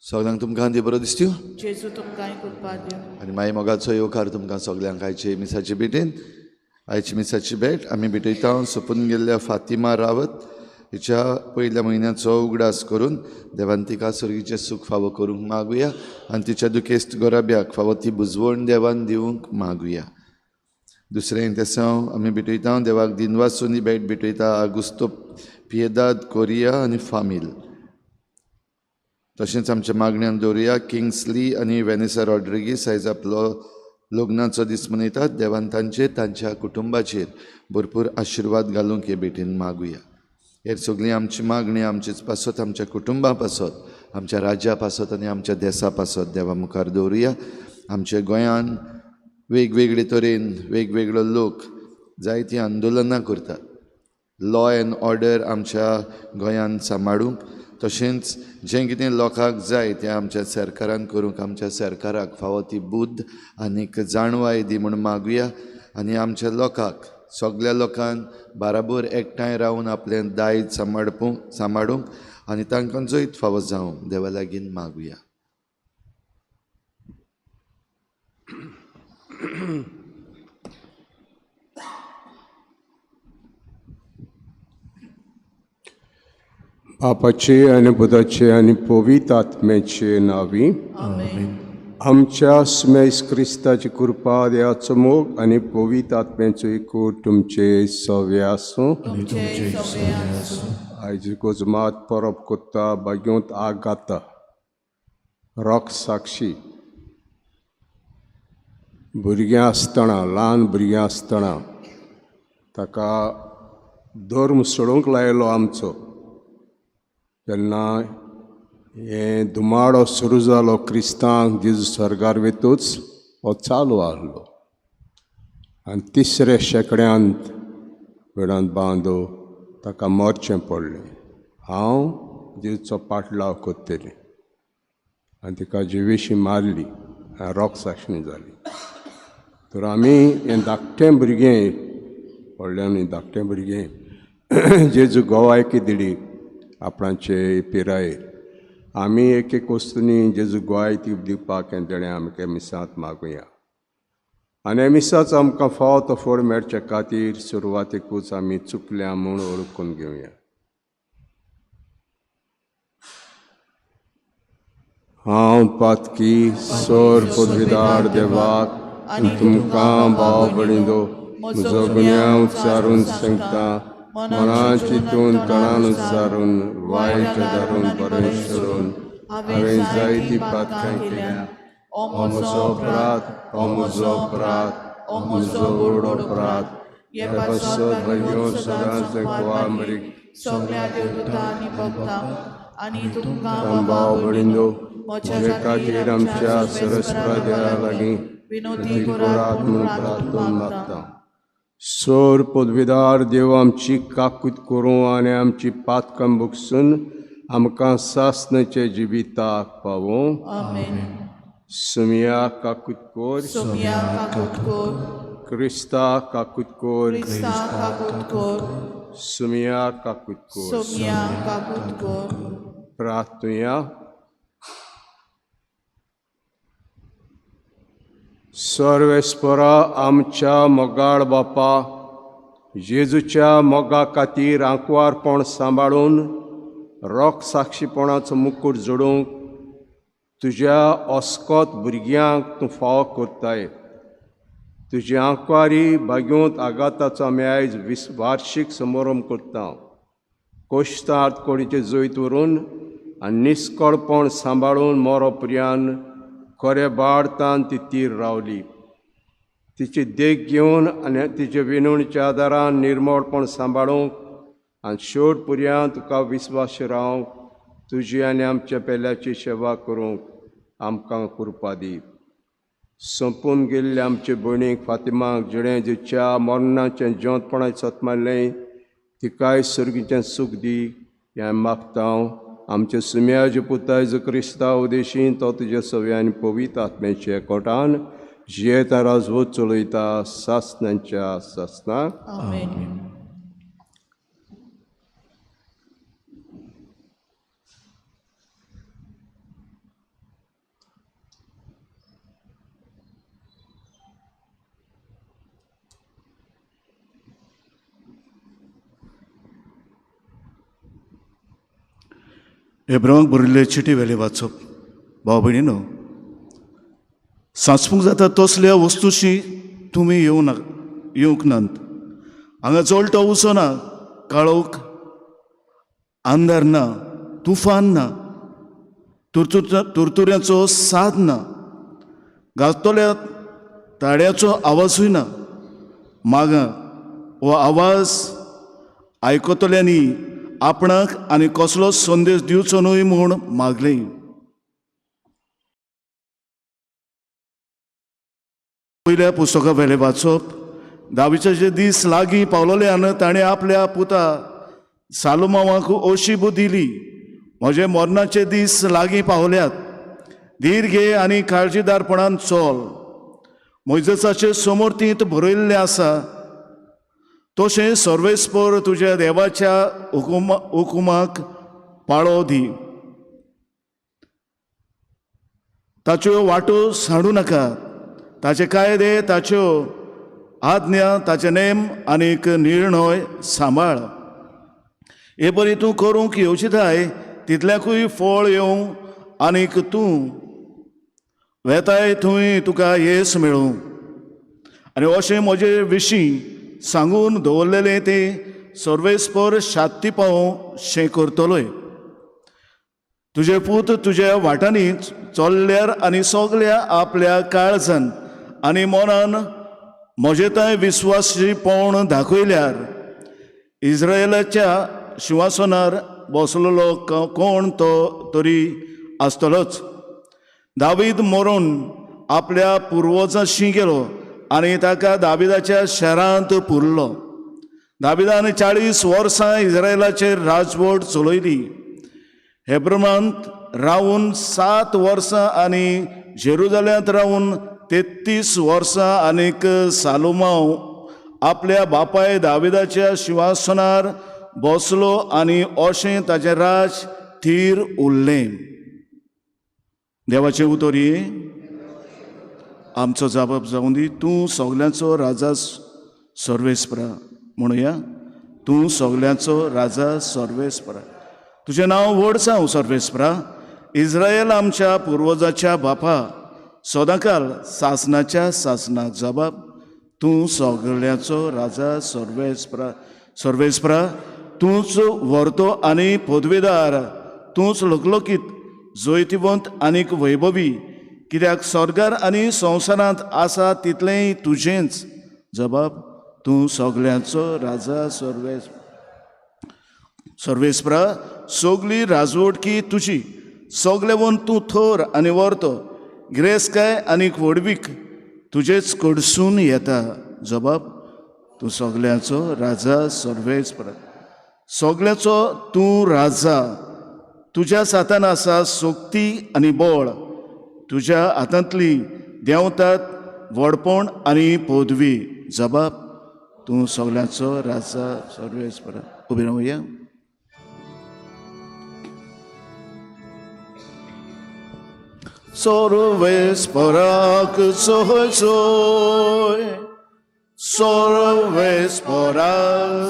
सगळ्यांक तुमकां आनी बरो दिसत्यो जेजू तुमकां कृपा दिवं. आनी मागीर मोगाचो येवकार तुमकां सगळ्यांक आयचे मिसाची भेटेन. आयची मिसाची भेट आमी भेटयता सोंपून गेल्ल्या फातिमा रावत हिच्या पयल्या म्हयन्याचो उगडास करून देवान तिका सर्गीचें सूख फावो करूंक मागुया आनी तिच्या दुखेस्त गोराब्याक फावो ती बुजवण देवान दिवंक मागुया. दुसरें तेसांव आमी भेटयता देवाक दिनवासुनी भेट भेटयता आगुस्तो पियेदाद कोरिया आनी फामील. तशेंच आमच्या मागण्यांत दवरुया किंग्सली आनी वेनेसा रॉड्रिगीस आयज आपलो लग्नाचो दीस मनयतात. देवान तांच्या कुटुंबाचेर भरपूर आशिर्वाद घालूंक हे भेटेन मागुया. हेर सगळीं आमची मागणी आमचीच पासत आमच्या कुटुंबा पासत आमच्या राज्या पासत आनी आमच्या देशा पासत देवा मुखार दवरुया. आमच्या गोंयान वेगवेगळे तरेन वेगवेगळो लोक जायतीं आंदोलनां करतात. लॉ एंड ऑर्डर आमच्या गोंयान सांबाळूंक तशेंच जें कितें लोकांक जाय तें आमच्या सरकारान करूंक आमच्या सरकाराक फावो ती बुद्ध आनीक जाणवाय दी म्हूण मागुया. आनी आमच्या लोकांक सगळ्या लोकांक बाराबर एकठांय रावन आपलें दायज सांबाळूंक आनी तांकां जैत फावो जावंक देवा लागीं मागुया. बापाचे आनी पुताचे आनी पवित्र आत्म्याचे नांवी आमच्या सुमेश क्रिस्ताची कृपा देवाचो मोग आनी पवित्र आत्म्याचो एकूट तुमचे सव्या आसूं. आयज गोजमात परब कोत्ता बाग्योत आगाता रोख साक्षी भुरग्यां आसतना ल्हान भुरग्यां आसतना ताका धर्म सोडूंक लायलो आमचो. जेन्ना हें धुमाडो सुरू जालो क्रिस्तांक जेजू स्वर्गार वेतूच हो चालू आहलो आनी तिसऱ्या शेकड्यांत वेळांत बांदो ताका मरचें पडलें. हांव जेजूचो पाटलाव कोत्तलें आनी तिका जिवेशी मारली आनी रोख साक्षणी जाली. तर आमी हें धाकटें भुरगें व्हडलें न्ही धाकटें भुरगें जेजू गोवायकी दिली आपणाचे पिरायेर. आमी एक एक वस्तूंनी जेजू गोवायकी दिवपाक हें देणें आमकां मिसांत मागुया. आनी हे मिसाचो आमकां फावो तो फळ मेळचे खातीर सुरवातेकूच आमी चुकल्या म्हूण ओळखून घेवया. हांव पातकी सोर पदवीदार देवाक आनी तुमकां भाव भयणींनो म्हजो गुन्यांव उच्चारून सांगता. मनान चिंतून तणान उच्चारून वायट धरून बरें सोडून हांवें जायतीं पातकां केल्या. हो म्हजो अपराध हो म्हजो अपराध हो म्हजो व्हड अपराध. हे पासत भरग्यो सदांच गोवा मरीक सगळ्या देवदूतां आनी भक्तांक आनी तुमकां भाव भयणींनो म्हजे खातीर आमच्या सरस्वती देवा लागीं विनोदी करात म्हूण प्रार्थना मागता. सोर पदवीदार देव आमची काकूत करूं आनी आमची पातकां भुगसून आमकां सासणाचे जिविताक पावो. सुमिया काकूत कोर क्रिस्ता काकूत कोर सुमिया काकूत कोर. प्रार्थना. सर्वेस्परा आमच्या मोगाळ बापा जेजूच्या मोगा खातीर आंकवारपण सांबाळून रोख साक्षीपणाचो मुकूट जोडूंक तुज्या ओस्कोत भुरग्यांक तूं फावो कोत्ताय. तुजी आंकवारी बाग्योत आगाताचो आमी आयज वार्शीक समारंभ करता. कोश्तार्थ कोडीचे जैत व्हरून आनी निस्कळपण सांबाळून मोरो पर्यान खऱ्या बाळतान ती तीर रावली. तिची देख घेवन आनी तिचे विनवणीच्या आदारान निर्मळपण सांबाळूंक आनी शेवट पर्यांत तुका विस्वास रावंक तुजी आनी आमच्या पेल्याची सेवा करूंक आमकां कृपा दी. संपून गेल्ल्या आमचे भयणीक फातिमाक जिणें जिच्या मरणाचें जेवतपणाचें सत मारलें तिकाय सर्गीचें सूख दी हें मागता हांव. आमच्या सुम्याच्या पुता जेजू क्रिस्ता उदेशीं तो तुज्या सव्या आनी पवित्र आत्म्याच्या एकवटान जियेता राजवत चलयता सासणांच्या सासणां. हेब्रांक बरयल्ले चिटी वेले वाचप भाव भयणीनो, सांचपूक जाता तसल्या वस्तूशी तुमी येवंक नात. हांगा चोळटो उसो ना, काळोख अंधार ना, तुफान ना, तुरतुऱ्याचो साद ना, गाजतल्या ताड्याचो आवाजूय ना. मागा हो आवाज आयकतल्यांनी आपणाक आनी कसलो संदेश दिवचो न्हय म्हूण मागलें. पयल्या पुस्तका वेले वाचप. दावीचे दीस लागीं पावलोल्यान ताणें आपल्या पुता सालोमावाक अशी बूद दिली, म्हजे मरणाचे दीस लागीं पावल्यात. धीर घे आनी काळजीदारपणान चल. मोइजेसाचे समोर्तींत बरयल्लें आसा तशें सर्वेस्पर तुज्या देवाच्या हुकुमाक पाळो दी. ताच्यो वाटो सांडू नाका. ताचे कायदे, ताच्यो आज्ञा, ताचे नेम आनीक निर्णय सांबाळ. हे बरी तूं करूंक येवचिताय तितल्याकूय फळ येवं आनीक तूं वेताय थंय तुका येस मेळूं. आनी अशें म्हजे विशीं सांगून दवरलेलें तें सर्वेस्पर शांती पावों शें करतलोय. तुजे पूत तुज्या वाटांनी चल्ल्यार आनी सगल्या आपल्या काळजान आनी मनान म्हजेताय विस्वासीपण दाखयल्यार इस्रायेलाच्या सिंहासनार बसलेलो कोण तो तरी आसतलोच. दावीद मरून आपल्या पुर्वजांशी गेलो आनी ताका दाविदाच्या शारांत पुरलो. दाविदान 40 वर्सां इस्रायेलाचेर राजवट चलयली. हेब्रोनांत रावून 7 वर्सां आनी जेरुजाल्यांत रावून 33 वर्सां आनीक सालोमाव आपल्या बापाय दाविदाच्या सिंहासनार बसलो आनी अशें ताचें राज थीर उरलें. देवाचें उतर ही आमचो जबाब जावं दी. तूं सगल्यांचो राजा सर्वेस्परा. म्हणुया, तूं सगल्यांचो राजा सर्वेस्परा. तुजें नांव व्हड जावं सर्वेस्परा. इस्रायल आमच्या पुर्वजाच्या बापा, सदांकाल सासनाच्या सासनाक जबाब. तूं सगल्यांचो राजा सर्वेस्परा. सर्वेस्परा, तूंच वर्तो आनी पदवेदार. तूंच लोकलोकीत, जैतिवंत आनीक वैभवी. कित्याक स्वर्गार आनी संवसारांत आसा तितलेंय तुजेंच जबाब. तूं सगल्यांचो राजा सर्वेस्परा. सगली राजवटकी तुजी. सगलेवन तूं थोर आनी वर्तो. गिरेस्काय आनीक व्हडवीक तुजेच कडसून येता जबाब. तूं सगल्यांचो राजा सर्वेस्परा. सगल्याचो तूं राजा. तुज्या हातान आसा सोक्ती आनी बळ. तुज्या हातांतली देंवतात व्हडपण आनी पदवी जबाब. तूं सगल्यांचो राजा सर्वेस्परा. उबी रावया. सर्वेस्पराक सोय सोय. सर्वेस्पराक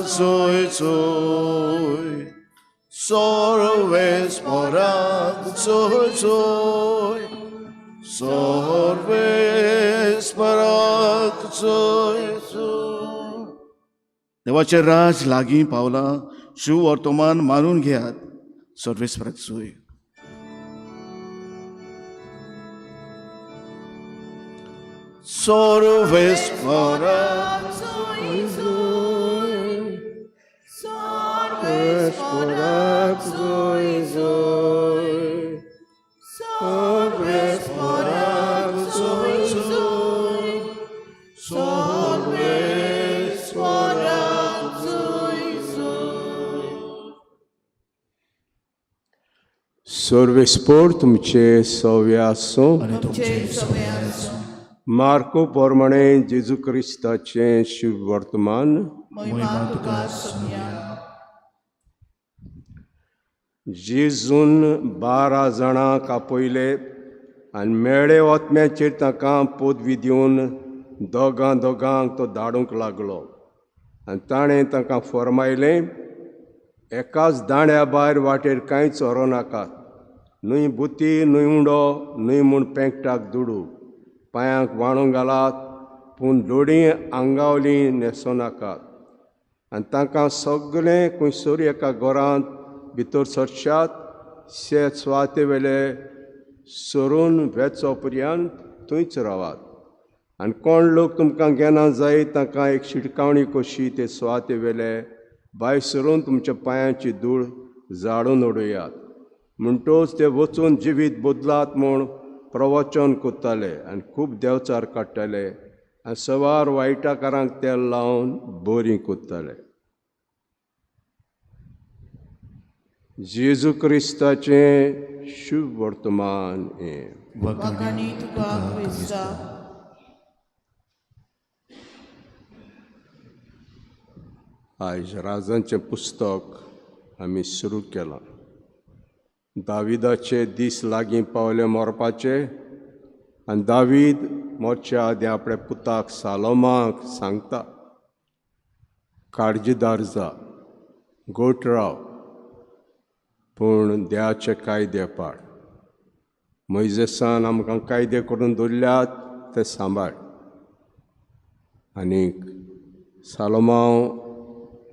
सोय सोय. सर्वेस्पराक सोय सोय. सर्वेस्पराक सोय सोय. देवाचें राज लागीं पावलां. शिव वर्तमान मानून घेयात. सर्वेस्पराक सोय. सर्वेस्पराक सोय सोय. सर्वेस्पराक सोय सोय. सर्वेस्पराक सोय सोय. सर्वेस्पराक सोय सोय. सर्वेस्पर तुमचे सव्या आसूं. तुमचे सगळे आसूं. मार्को प्रमाणे जेजू क्रिस्ताचें शुभ वर्तमान. महिमा तुका सगळ्या. जेजून 12 जाणांक आपयले आनी मेळे ओतम्याचेर ताका पदवी दिवन दोगांक तो धाडूंक लागलो. आनी ताणें ताका फर्मायलें, एकाच दांड्या भायर वाटेर कांयच व्हरो नाकात. न्हय बुती, न्हय उंडो, न्हय म्हूण पेंकटाक दुडू. पांयांक वाळू घालात, पूण दोडी आंगावली न्हेसो नाकात. आनी तांकां सगळें खंयसर एका घरांत भितर सरशात, शेत सुवाते वेले सरून वेचो पर्यंत थंयच रावात. आनी कोण लोक तुमकां घेना जायत तांकां एक शिटकावणी कशी ते सुवाते वेले भायर सरून तुमच्या पांयांची धूळ झाडून उडयात. म्हणटच ते वचून जिवीत बदलात म्हूण प्रवचन कोत्ताले आनी खूब देवचार काडटाले आनी सवार वायटाकारांक तेल लावन बरी कोत्ताले. जेजू क्रिस्ताचें शुभ वर्तमान हें. वखाणी तुका क्रिस्ता. आयज राजांचें पुस्तक आमी सुरू केलां. दाविदाचे दीस लागीं पावले मरपाचे आनी दावीद मोरच्या आदी आपल्या पुताक सालोमाक सांगता, काळजीदार जा, गोट राव, पूण देवाचे कायदे पाड. मोइजेसान आमकां कायदे करून दवरल्यात ते सांबाळ. आनीक सालोमाव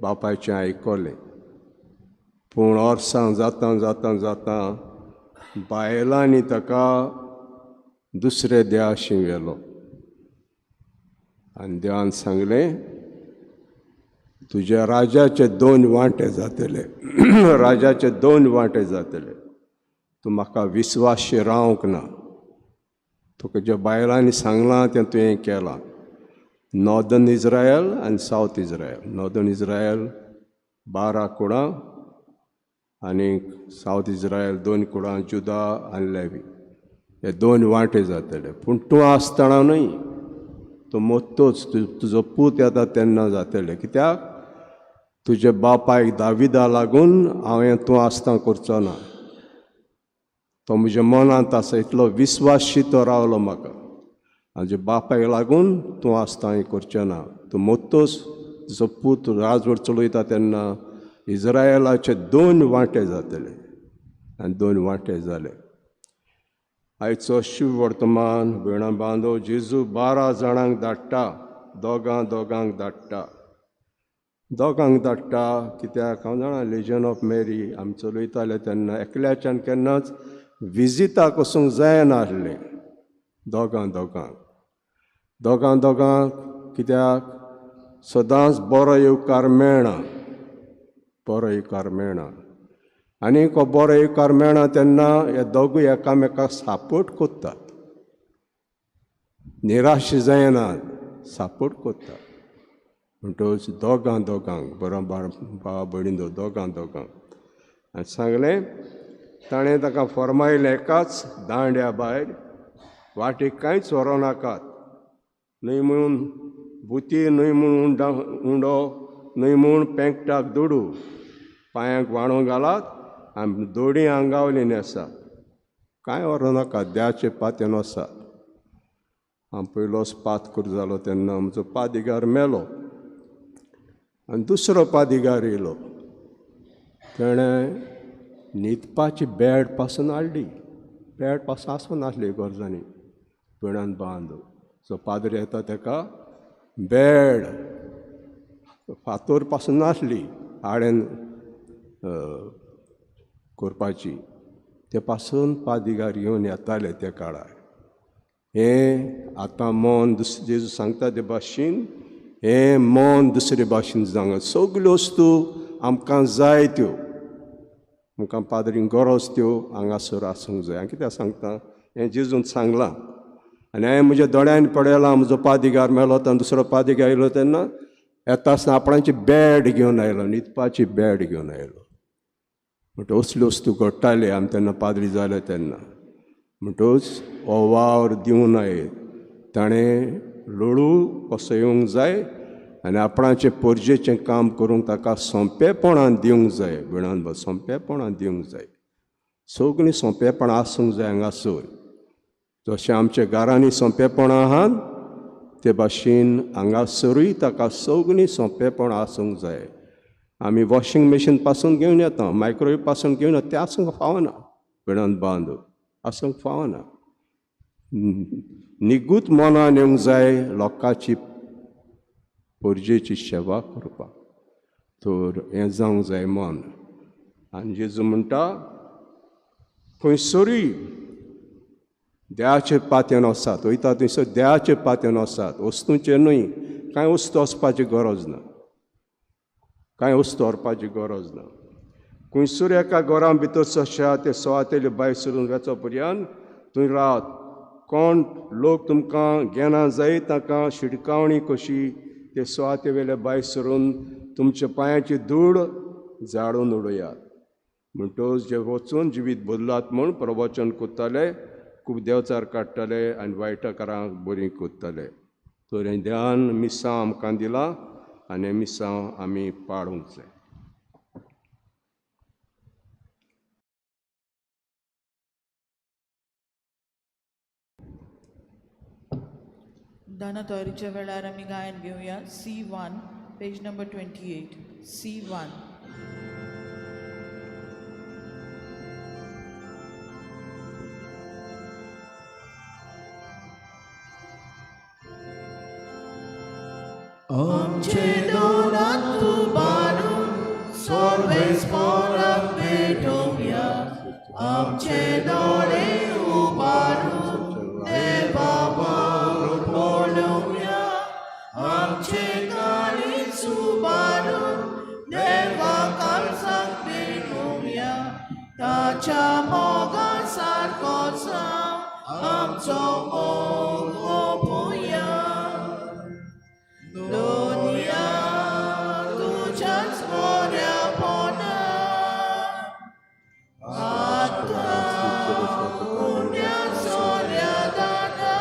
बापायचें आयकलें, पूण वर्सां जाता जाता जाता बायलांनी ताका दुसरे देवाशी व्हेलो. आनी देवान सांगलें, तुज्या राजाचे 2 वांटे जातले. राजाचे 2 वांटे जातले. तूं म्हाका विस्वाशी रावंक ना. तुका ज्या बायलांनी सांगलां तें तुवें केलां. नॉर्दर्न इज्रायल आनी सावथ इज्रायल. नॉर्दर्न इज्रायल 12 कुळां आनीक सावथ इज्रायल 2 कुळां, जुदा आनी लेवी. हे 2 वांटे जातले. पूण तूं आसतना न्हय, तो मोत्तोच तुजो पूत येता तेन्ना जातले. कित्याक तुज्या बापायक दाविदा लागून हांवें तूं आसता करचो ना. तो म्हज्या मनांत आसा, इतलो विस्वाशी तो रावलो म्हाका. हाजे बापायक लागून तूं आसता हें करचें ना. तूं मोत्तोच तुजो पूत राजवट चलयता तेन्ना इज्रायलाचे 2 वांटे जातले. आनी 2 वांटे जाले. आयचो शुभ वर्तमान भयणा बांदो, जेजू 12 जाणांक धाडटा, दोगांक धाडटा. दोगांक धाडटा कित्याक हांव जाणा, लेजन ऑफ मेरी आमी चलयताले तेन्ना एकल्याच्यान केन्नाच विजिताक वचूंक जायना आसलें. दोगांक कित्याक सदांच बरो येवकार मेळना. बरो येवकार मेळना. आनीक हो बरो येवकार मेळना तेन्ना हे दोगूय एकामेकाक सापोर्ट कोत्तात. निराश जायनात, सापोर्ट कोत्तात. म्हणटच दोगांक बरोबर भाव भयणींदो दोगांक. आनी सांगलें, ताणें ताका फर्मायलें, एकाच दांड्या भायर वाटेक कांयच व्हरो नाकात. न्हय म्हूण बुती, न्हय म्हूण उंडो, न्हय म्हूण पेंकटाक दुडू. पांयांक वाळू घालात आनी दोडी आंगावली न्हेसात. कांय व्हरो नाकात, देवाचे पात्यान वसात. हांव पयलोच पात करूं जालो तेन्ना म्हजो पादिगार मेलो आनी दुसरो पादिगार येयलो. तेणें न्हिदपाची बॅड पासून हाडली. बॅड पासून आसूं नासली गरजांनी. पिणान बांदो जो पाद्री येता ताका बॅड फातर पासून नासली हाडेन करपाची. ते पासून पादिगार घेवन येताले त्या काळार. हें आतां मन जेजू सांगता ते भाशेन हें मन दुसरे भाशेन जावंक. सगल्यो वस्तू आमकां जाय त्यो, आमकां पाद्रींक गरज त्यो हांगासर आसूंक जाय. हांव कित्याक सांगता, हें जेजून सांगलां. आनी हांवें म्हज्या दोळ्यांनी पळयलां, म्हजो पादिगार मेलो तेन्ना दुसरो पादिगार येयलो तेन्ना येता आसतना आपणाची बॅड घेवन आयलो, न्हिदपाची बॅड घेवन आयलो. म्हणटा असल्यो वस्तू घडटाले आमी तेन्ना पाद्री जाले तेन्ना. म्हणटच हो वावर दिवं नये. ताणें लोळू कसो येवंक जाय आनी आपणाचें परजेचें काम करूंक ताका सोंपेपणान दिवंक जाय. बिणान सोंपेपणान दिवंक जाय. सगळीं सोंपेपणां आसूंक जाय हांगासर. जशें आमच्या घरांनी सोंपेपणां आहात ते भाशेन हांगासरूय ताका सगळीं सोंपेपणां आसूंक जाय. आमी वॉशिंग मशीन पासून घेवन येता, मायक्रोवेव पासून घेवन येता, तें आसूंक फावना पिणान बांदून आसूंक फावना. निगूत मनान येवंक जाय लोकांची पोरजेची सेवा करपाक, तर हें जावंक जाय मन. आनी जेजू म्हणटा खंयसरूय देवाचेर पातयेन वसात, वयता थंयसर देवाचेर पातयेन वसात, वस्तूंचेर न्हय. कांय वस्तू वचपाची गरज ना, कांय वस्तू व्हरपाची गरज ना. खंयसर एका घरा भितर आसा ते सुवातेले भायर सरून वचो पर्यंत थंय रावत. कोण लोक तुमकां घेना जाय ताका शिडकावणी कशी ते सुवाते वेले भायर सरून तुमच्या पांयाची धूळ झाडून उडयात. म्हणटच जे वचून जिवीत बदलात म्हूण प्रवचन कोत्ताले, खूब देंवचार काडटाले आनी वायटकारांक बरी कोत्ताले. तर हें ध्यान मिसां आमकां दिलां आनी हें मिसां आमी पाळूंक जाय. दाना तयारीच्या वेळार आमी गायन घेवया. C1 page number 28. C1. आमचे दोनात उबारून सर्वेस परत भेटूया. आमचे दोळे उबारून देवा पळोवया. आमचे काळीज उबारून देवा काळजाक भेटूया. ताच्या मोगा सारको जावं आमचो मोग ओपुया. दुनिया तुझ्याच बऱ्या पोना आत्मा पुण्या सोऱ्या दाना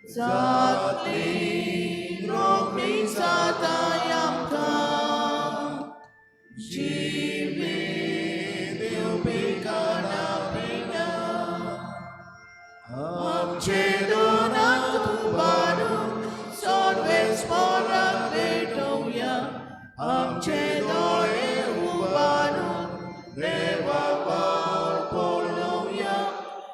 जातली रोखडी जाताय आमकां जिवीत दिवपी काना पिना. आमचे दोनात उबारून सर्वेस परत भेटूया. आमचे दोळे उबारून देवा पळोवया.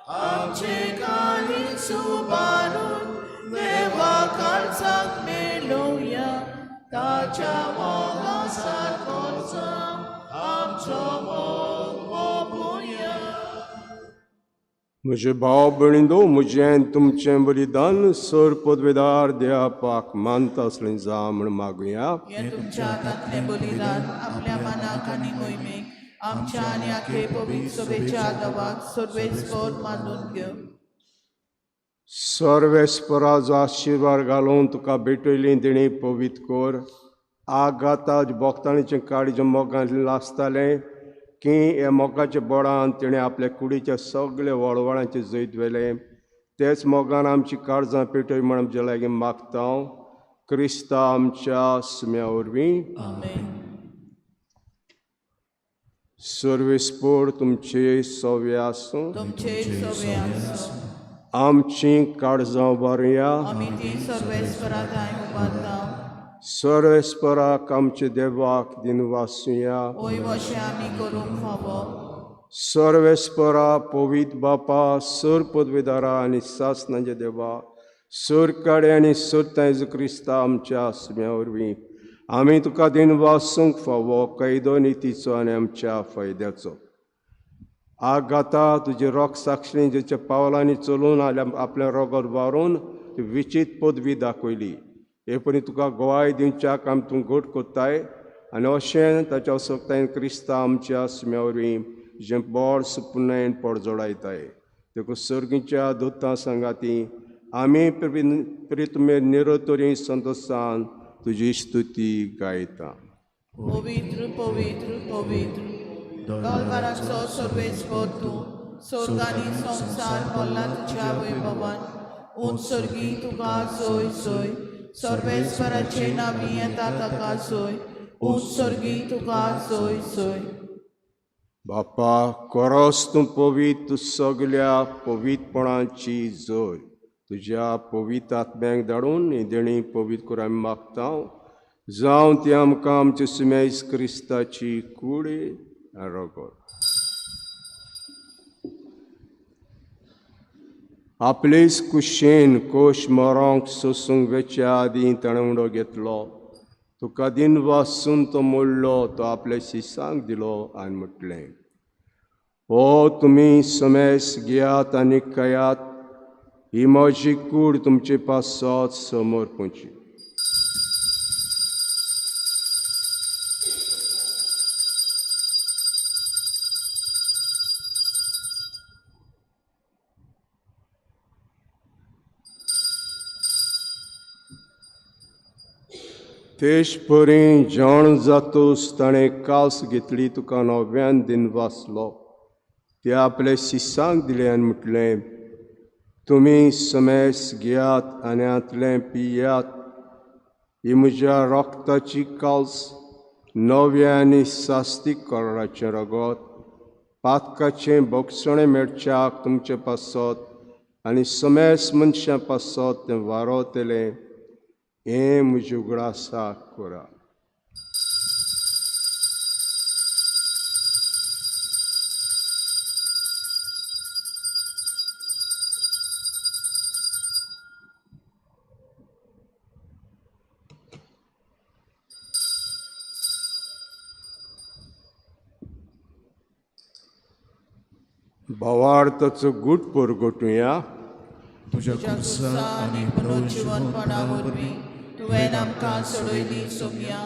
आमचे काळीज उबारून देवा काळजाक मेळोवया. ताच्या मोगा सारको जावं आमचो मोग ओपुया. म्हजे भाव भयणींनो, म्हजें तुमचें बलिदान सर पदवेदार देवापाक मानता असलें जा म्हण मागुया. हे तुमच्या हातांतलें बलिदान आपल्या मनाक आनी मोहिमेक आमच्या आनी आखे पवित्र सभेच्या आदावाक सर्वेस्पर मानून घेव. सर्वेस्पराचो आशिर्वाद घालून तुका भेटयली देणी पवित्र कर. आगाता भोगताळीचें काळीच्या मोगांतलें लासतालें की हे मोगाच्या बोडान तिणें आपल्या कुडीच्या सगळे वळवळांचे जैत वेलें. तेच मोगान आमची काळजां पेटय म्हण आमचे लागीं मागता. क्रिस्ता आमच्या सुम्या वरवीं. आमेन. सर्वेस्पर तुमचे सव्या आसूं. तुमचे सवे आसूं. आमची काळजां उबारुया. आमी ती सर्वेस्परा थंय उबारता. सर्वेस्पराक आमचे देवाक दिन वासुया. ओय अशें आमी करूंक फावो. सर्वेस्परा पवित्र बापा, सर पदवेदारा आनी सासणाचे देवा, सर काडे आनी सत्ता येजू क्रिस्ता आमच्या आत्म्या वरवीं आमी तुका दिन वासूंक फावो कैदो नितीचो आनी आमच्या फायद्याचो. आगाता तुजे रोग साक्षी जेच्या पावलांनी चलून आपल्या रोगार वारून विचित पदवी दाखयली. हे परी तुका गोवाय दिवच्याक आमी तूं घट कोत्ताय आनी अशें ताच्या सोगतायेन क्रिस्ता आमच्या आत्म्या वरवीं जें बोड सुपुनायेन पडजोडायताय. देखून सर्गीच्या दोतां सांगाती आमी प्रितुमेर निरतोरी संतोशान तुजी स्तुती गायता. पवित्र पवित्र पवित्र गोलकाराचो सर्वेस्पर तूं. स्वर्गानी संसार मोल्ला तुज्या वैभवान. उत्सर्गी तुका सोय सोय. सर्वेस्पराचे नांवी येता ताका सोय. उत्सर्गी तुका सोय सोय. बापा खरोच तूं पवित्र, तूं सगल्या पवित्रपणाची जोर तुज्या पवित्र आत्म्याक धाडून ही देणी पवित्र करून आमी मागता. जावं ती आमकां आमचे सुमेज क्रिस्ताची कुडी रोगोर. आपलेच कुशेन कोश मोरोंक सोसूंक वेच्या आदीं ताणें उंडो घेतलो. तुका दिन वासून तो मोडलो, तो आपल्या शिसांक दिलो आनी म्हटलें, हो तुमी समेस घेयात आनी खायात, ही म्हजी कूड तुमचे पासत समोर पोंची. तेश परी जेवण जातूस ताणें कास घेतली, तुका नव्यान दिन वाचलो. ते आपल्या शिसांक दिले आनी म्हटलें, तुमी समेस घेयात आनी हातलें पियात, ही म्हज्या रोगताची काल्स, नव्या आनी सास्तीक कराराचें रगत, पातकाचें भोगसणें मेळच्याक तुमचे पासत आनी समेस मनशां पासत तें वारोतलें. हें म्हज्या उगडासाक करा. भावार्थाचो गूट परगटुया. तुझ्या खुर्सा आनी पुनर्जीवनपणा वरवीं तुवें आमकां सोडयली सोम्या,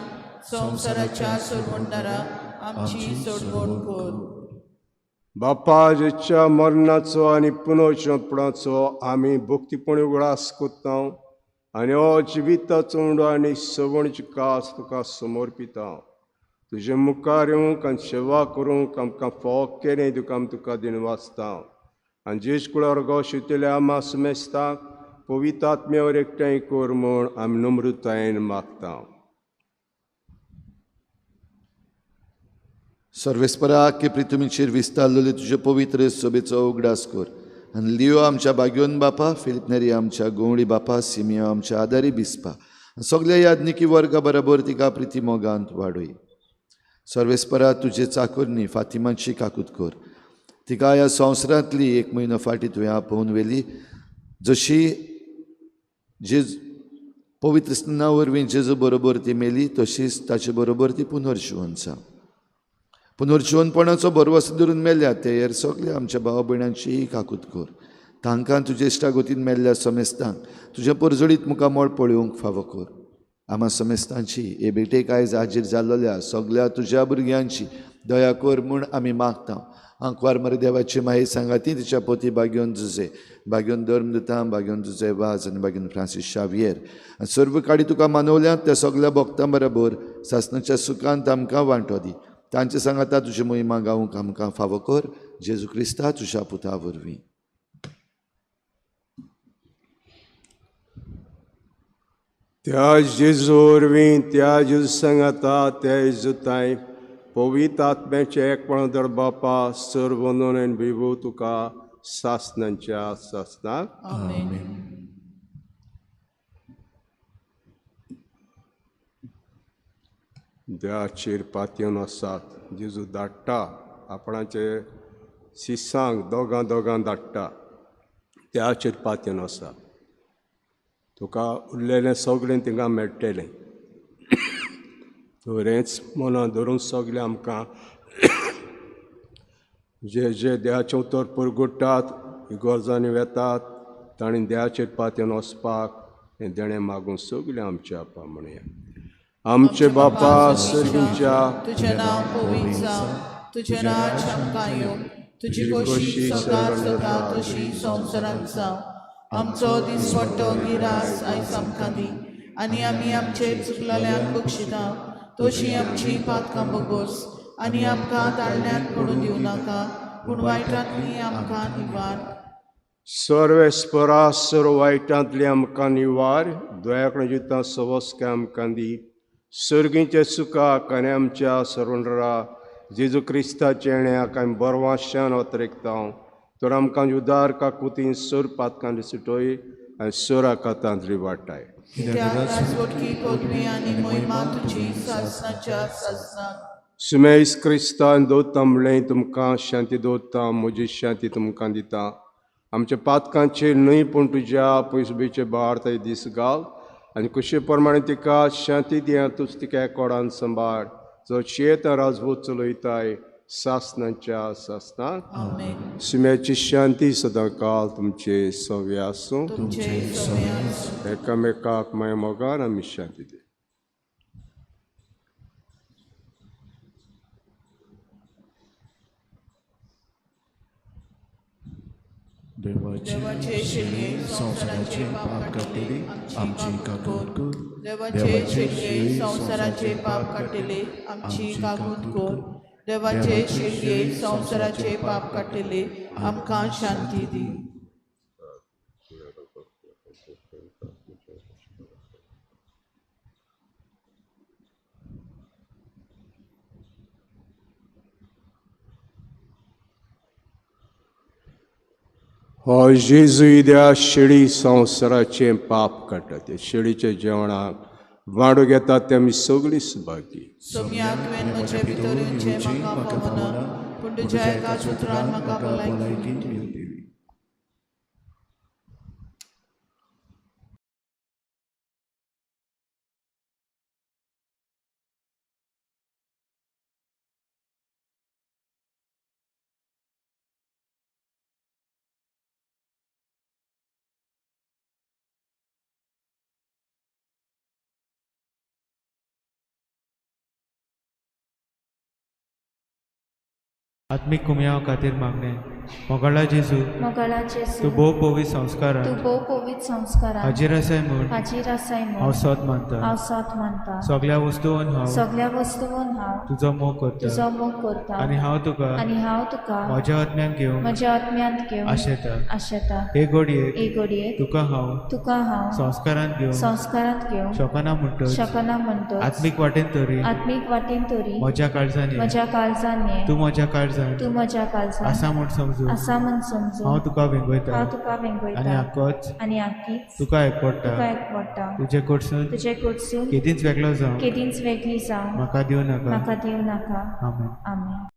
संवसाराच्या सोडवणदारा आमची सोडवण कर. बापा, जेच्या मरणाचो आनी पुनर्जीवनपणाचो आमी भक्तीपणी उगडास कोत्ता आनी हो जिविताचो उंडो आनी सवणची कास तुका समर्पिता. तुजे मुखार येवंक आनी सेवा करूंक आमकां फोग केलें तुका तुका दिन वाचता. आनी जेज कुळार गो शिवतल्या आमा समेस्ताक पवित्र आत्म्यावर एकठांय कर म्हूण आमी नम्रतायेन मागता. सर्वेस्परा आख्खे पृथ्वीचेर विस्तारलेले तुजे पवित्र सोबेचो उगडास कर. आनी लिओ आमच्या बाग्योन बापा, फिलिप आमच्या गोवळी बापा, सिमियो आमच्या आदारी बिस्पा, सगल्या यादनिकी वर्गा बरोबर तिका प्रिती मोगांत वाडय. सर्वेस्परा तुजे चाकुरनी फातिमाची काकूत कर. तिका ह्या संवसारांतली 1 म्हयनो फाटीं तुवें आपोवन वेली. जशी जेज पवित्र स्तना वरवीं जेजू बरोबर ती मेली, तशीच ताचे बरोबर ती पुनर्जीवन जा. पुनर्जीवनपणाचो बरवस धरून मेल्या ते हेर सगल्या आमच्या भाव भयणांची काकूत कर. तांकां तुजे इश्टागोतीन मेल्ल्या समेस्तांक तुज्या परजडीत मुखामोळ पळोवंक फावो कर. आमा समेस्तांची हे भेटेक आयज हाजीर जाल्ल्या सगल्या तुज्या भुरग्यांची दया कर म्हूण आमी मागता. आंकवार मरे देवाची माही सांगाती तिच्या पोती बाग्योन जुजे, बाग्योन धर्मदतां, बाग्योन जुजे वाज आनी बाग्योन फ्रांसीस शावियर आनी सर्व काडी तुका मानवल्यांत त्या सगल्या भक्तां बरोबर सासणाच्या सुखांत आमकां वांटो दी. तांचे सांगाता तुजी मोहिमा गावूंक आमकां फावो कर. जेजू क्रिस्ता तुज्या पुता वरवीं. त्या जेजू वरवीं त्या जेजू सांगाता त्या इजुताय पवित्र आत्म्याचे एकपण दर बापा सर्व नोंद विभू तुका सासणांच्या सासणाक. देवाचेर पातयेवन आसात. जेजू धाडटा आपणाचे शिसांक दोगां धाडटा. त्याचेर पातयेवन आसा. तुका उरलेलें सगळें थिंगा मेळटलें. हेंच मनां धरून सगळें आमकां जे जे देवाचें उतर परगडटात, गरजांनी वेतात, ताणीं देवाचेर पातयेवन वचपाक हें देणें मागून सगळें आमच्या आपा म्हणया. आमचे बापा सर्गीच्या, तुझें नांव पवित्र जावं, तुजें राज आमकां येवं, तुजी खोशी सकाळ जाता तशी संवसारांत जावं. आमचो दिसपट्टो गिरास आयज आमकां दी, आनी आमी आमचेर चुकलेल्यांक बक्षिता तशी आमची पातकां बगोस, आनी आमकां ताळण्यांत पडूं दिवं नाका, पूण वायटांतली आमकां निवार. सर्वेस्परा सर्व वायटांतली आमकां निवार. दयाकडेन जिता सवस्के आमकां दी. सर्गीचे सुखाक आनी आमच्या सर्वंडरा जेजू क्रिस्ताचे येण्याक आमी बरवाशान वतरेकता. तर आमकां उदार काकुतीन सर पातकां सुटोय आनी सोरा कातांतरी वाडटाय. कित्याक राजवटकी पदवी आनी महिमा तुजी सासनाच्या सासनाक. सुमेस क्रिस्तान दोत्ता म्हणलें तुमकां शांती दोत्ता, म्हजी शांती तुमकां दिता. आमच्या पातकांचेर न्हय पूण तुज्या पयसुबेचे बार दीस घाल आनी कुशे प्रमाणे तिका शांती दिया. तूच तिका कोडान सांबाळ जो शेत राजवट चलयताय सासनाच्या सासनाक. आमेन. सुम्याची शांती सदां काल तुमचे सव्य आसूं. तुमचे सवयास एकामेकाक माय मोगान आमी शांती दी. देवाचे शिल्ये संसाराचे पाप काटिले आमची कागूद कर. देवाचे शिल्ये संसाराचे पाप काटिले आमची कागूद कर. देवाचे शिल्ये संसाराचे पाप काटिले आमकां शांती दी. हो जेजू इद्या शिडी संवसाराचें पाप काडटा. ते शिडीच्या जेवणाक वांडो घेतात ते आमी सगळीं सुभागी. सोम्या तुवें म्हजे भितरूचे म्हाका पावना पूण तुज्या एका उतरान म्हाका भलायकी दिली. आत्मिक कुमया खातीर मागणे. मोगाळा जेजू मोगाळा जेजू तूं भोव पवित संस्कारान तूं भोव पवित संस्कारान हाजीर आसाय म्हूण हाजीर आसाय हांव म्हूण सोत मानता. हांव सोत मानता. सगळ्या वस्तूंन हांव सगळ्या वस्तूंन हांव तुजो मोग करता तुजो मोग करता आनी हांव तुका आनी हांव तुका म्हज्या आत्म्यान घेवन म्हज्या आत्म्यांत घेवन आशेता. आशेता. हे घडयेक हे घडयेक तुका हांव संस्कारांत घेवन शकना म्हणटच शकना म्हणटच आत्मीक वाटेन तरी आत्मीक वाटेन तरी म्हज्या काळजान म्हज्या काळजान ये. तूं म्हज्या काळजान तूं म्हज्या काळजान आसा म्हूण समजून आसा म्हूण समजून हांव तुका वेंगयता हांव तुका आनी वेंगयता आक्कोच आनी आख्खीच तुका एकपडटा. तुका एकवडटा. तुजे कडसून तुजे कडसून केदींच वेगळो जावं केदींच वेगळी जावं म्हाका दिवं नाका. म्हाका दिवं नाका. आमेन. आमेन.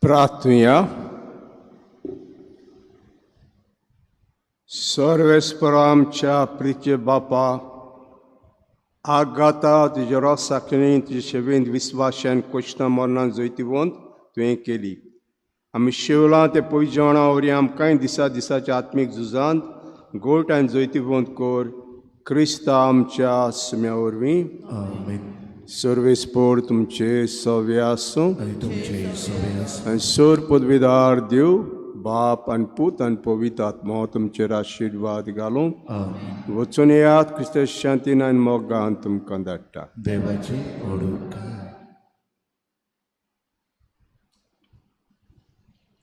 प्रार्थूया. सर्वेस्पर आमच्या प्रिय बापा, आगाता तुज्या रोसाकणी तुज्या सेवेंत विस्वाशान कोश्तां मरणां जैतिवंत तुवें केली. आमी शेवलां ते पयस जेवणा वरी आमकांय दिसाच्या आत्मीक झुजांत गोट आनी जैतिवंत कोर. क्रिस्ता आमच्या सुम्या वरवीं. सर्वेस्पर तुमचे सव्य आसूं आनी सोर पदवीदार देव बाप आनी पूत आनी पवित्र आत्मा तुमचेर आशिर्वाद घालूं. वचून येयात क्रिस्ताच्या शांतीन आनी मोगान तुमकां धाडटा. देवाची ओडूक.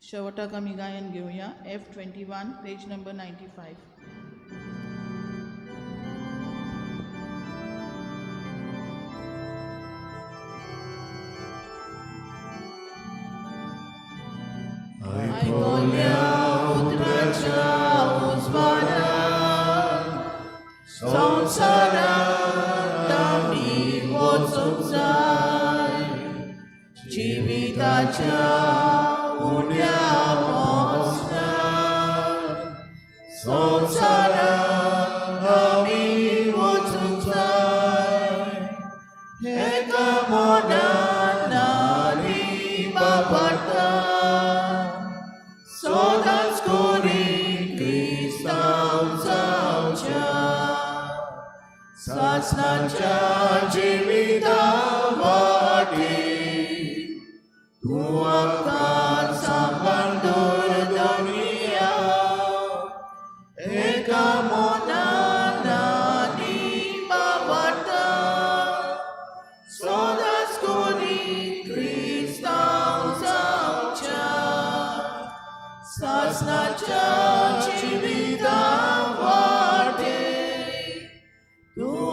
शेवटाक आमी गायन घेवया. F21 page number 95. ऐकोल्या उतराच्या उजवाडाक संवसारांत आमी वचूंक जाय. जिविताच्या उण्या मोसमार संवसारांत आमी वचूंक जाय. हेका मोनान नाली बापाटा सदांच कोरी क्रिस्तांव जावच्या. सासणाच्या जिविता वाटी तूं आमकां सांबाळ दवर दोनिया. एका मोनान आनी बाबाटा सदांच कोरी क्रिस्तांव जावच्या. सासणाच्या जिविता वाटे तूं